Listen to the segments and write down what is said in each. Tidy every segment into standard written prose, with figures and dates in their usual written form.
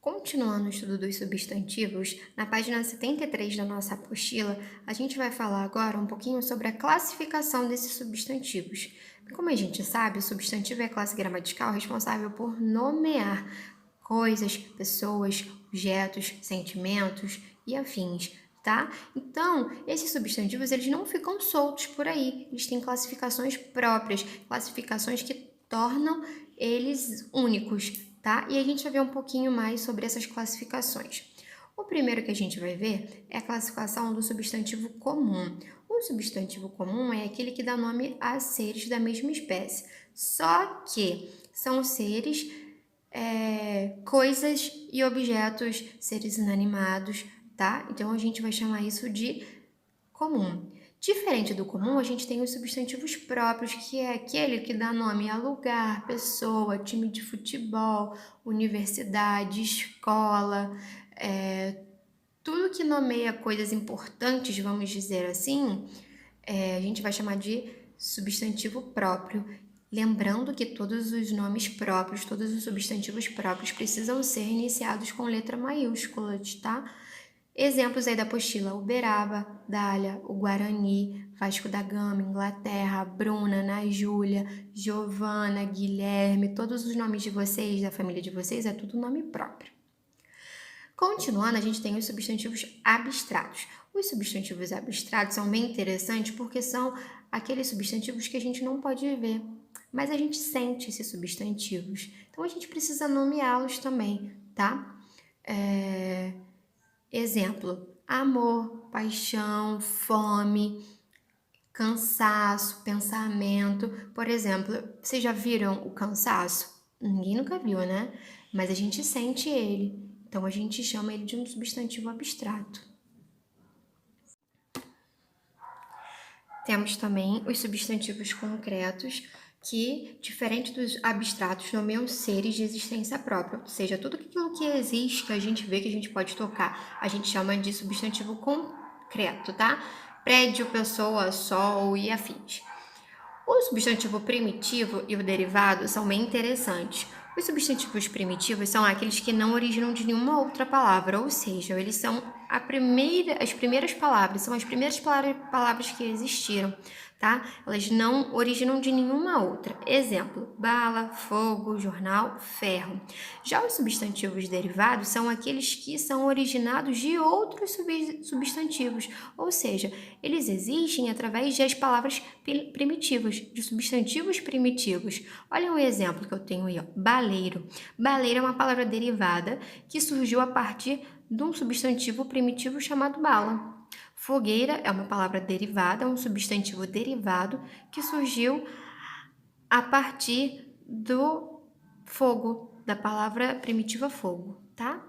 Continuando o estudo dos substantivos, na página 73 da nossa apostila, a gente vai falar agora um pouquinho sobre a classificação desses substantivos. Como a gente sabe, o substantivo é a classe gramatical responsável por nomear coisas, pessoas, objetos, sentimentos e afins, tá? Então, esses substantivos, eles não ficam soltos por aí, eles têm classificações próprias, classificações que tornam eles únicos, tá? E a gente vai ver um pouquinho mais sobre essas classificações. O primeiro que a gente vai ver é a classificação do substantivo comum. O substantivo comum é aquele que dá nome a seres da mesma espécie, só que são seres, coisas e objetos, seres inanimados, tá? Então a gente vai chamar isso de comum. Diferente do comum, a gente tem os substantivos próprios, que é aquele que dá nome a lugar, pessoa, time de futebol, universidade, escola, tudo que nomeia coisas importantes, vamos dizer assim, a gente vai chamar de substantivo próprio. Lembrando que todos os nomes próprios, todos os substantivos próprios precisam ser iniciados com letra maiúscula, tá? Exemplos aí da apostila: Uberaba, Dália, o Guarani, Vasco da Gama, Inglaterra, Bruna, Ana Júlia, Giovana, Guilherme, todos os nomes de vocês, da família de vocês, é tudo nome próprio. Continuando, a gente tem os substantivos abstratos. Os substantivos abstratos são bem interessantes porque são aqueles substantivos que a gente não pode ver, mas a gente sente esses substantivos. Então, a gente precisa nomeá-los também, tá? Exemplo: amor, paixão, fome, cansaço, pensamento. Por exemplo, vocês já viram o cansaço? Ninguém nunca viu, né? Mas a gente sente ele. Então, a gente chama ele de um substantivo abstrato. Temos também os substantivos concretos, que, diferente dos abstratos, nomeiam seres de existência própria. Ou seja, tudo aquilo que existe, que a gente vê, que a gente pode tocar, a gente chama de substantivo concreto, tá? Prédio, pessoa, sol e afins. O substantivo primitivo e o derivado são bem interessantes. Os substantivos primitivos são aqueles que não originam de nenhuma outra palavra, ou seja, eles são as primeiras palavras, são as primeiras palavras que existiram, tá? Elas não originam de nenhuma outra. Exemplo: bala, fogo, jornal, ferro. Já os substantivos derivados são aqueles que são originados de outros substantivos, ou seja, eles existem através das palavras primitivas, de substantivos primitivos. Olha um exemplo que eu tenho aí, ó. Baleiro. Baleiro é uma palavra derivada que surgiu a partir de um substantivo primitivo chamado bala. Fogueira é uma palavra derivada, um substantivo derivado que surgiu a partir do fogo, da palavra primitiva fogo, tá?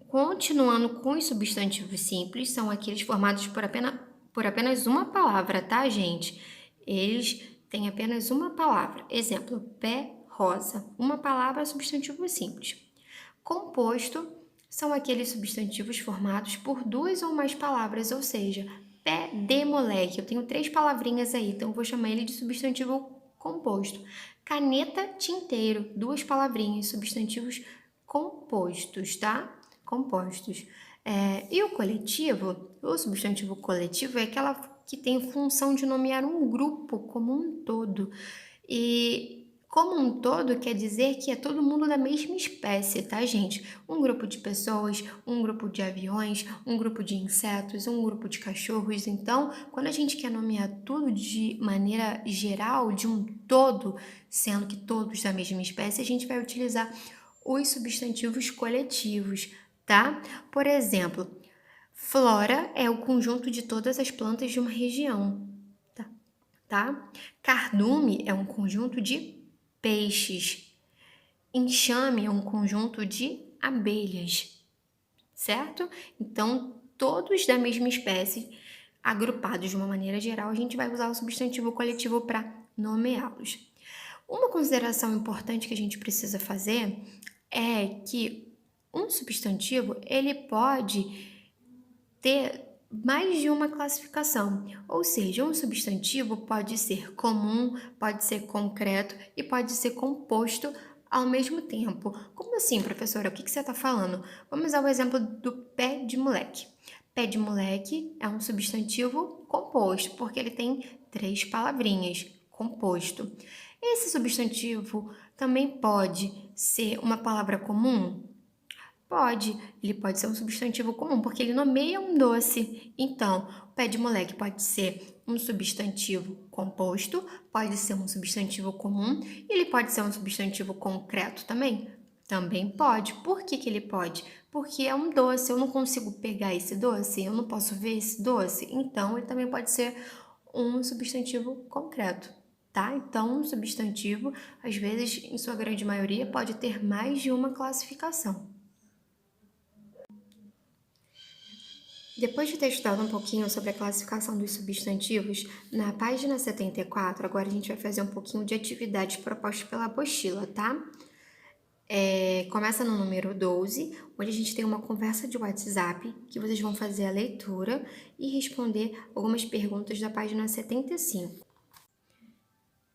Continuando com os substantivos simples, são aqueles formados por apenas uma palavra, tá, gente? Eles têm apenas uma palavra. Exemplo: pé, rosa. Uma palavra, substantivo simples. Composto são aqueles substantivos formados por duas ou mais palavras, ou seja, pé de moleque. Eu tenho 3 palavrinhas aí, então eu vou chamar ele de substantivo composto. Caneta, tinteiro, 2 palavrinhas, substantivos compostos, tá? Compostos. E o coletivo, o substantivo coletivo é aquela que tem função de nomear um grupo como um todo. E como um todo quer dizer que é todo mundo da mesma espécie, tá, gente? Um grupo de pessoas, um grupo de aviões, um grupo de insetos, um grupo de cachorros. Então, quando a gente quer nomear tudo de maneira geral, de um todo, sendo que todos da mesma espécie, a gente vai utilizar os substantivos coletivos, tá? Por exemplo, flora é o conjunto de todas as plantas de uma região, tá? Cardume é um conjunto de peixes. Enxame é um conjunto de abelhas, certo? Então, todos da mesma espécie, agrupados de uma maneira geral, a gente vai usar o substantivo coletivo para nomeá-los. Uma consideração importante que a gente precisa fazer é que um substantivo, ele pode ter mais de uma classificação, ou seja, um substantivo pode ser comum, pode ser concreto e pode ser composto ao mesmo tempo. Como assim, professora? O que você está falando? Vamos ao exemplo do pé de moleque. Pé de moleque é um substantivo composto, porque ele tem 3 palavrinhas, composto. Esse substantivo também pode ser uma palavra comum? Pode, ele pode ser um substantivo comum, porque ele nomeia um doce. Então, o pé de moleque pode ser um substantivo composto, pode ser um substantivo comum, e ele pode ser um substantivo concreto também? Também pode. Por que ele pode? Porque é um doce, eu não consigo pegar esse doce, eu não posso ver esse doce, então ele também pode ser um substantivo concreto, tá? Então, um substantivo, às vezes, em sua grande maioria, pode ter mais de uma classificação. Depois de ter estudado um pouquinho sobre a classificação dos substantivos, na página 74, agora a gente vai fazer um pouquinho de atividades propostas pela apostila, tá? Começa no número 12, onde a gente tem uma conversa de WhatsApp, que vocês vão fazer a leitura e responder algumas perguntas da página 75.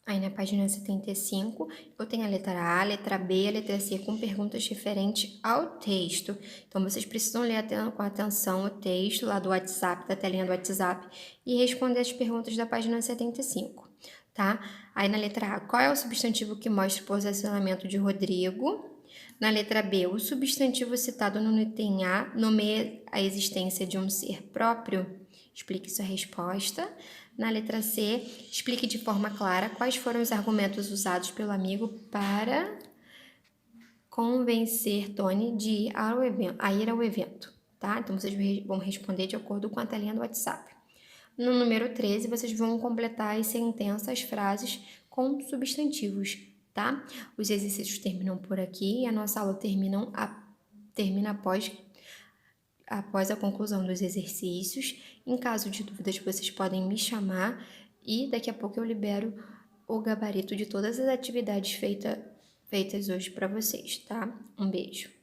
Aí na página 75, eu tenho a letra A, a letra B e a letra C com perguntas referentes ao texto. Então, vocês precisam ler com atenção o texto lá do WhatsApp, da telinha do WhatsApp, e responder as perguntas da página 75, tá? Aí na letra A, qual é o substantivo que mostra o posicionamento de Rodrigo? Na letra B, o substantivo citado no item A nomeia a existência de um ser próprio? Explique sua resposta. Na letra C, explique de forma clara quais foram os argumentos usados pelo amigo para convencer Tony de ir ao evento, tá? Então, vocês vão responder de acordo com a telinha do WhatsApp. No número 13, vocês vão completar as sentenças, as frases com substantivos, tá? Os exercícios terminam por aqui e a nossa aula termina após a conclusão dos exercícios. Em caso de dúvidas, vocês podem me chamar e daqui a pouco eu libero o gabarito de todas as atividades feitas hoje para vocês, tá? Um beijo.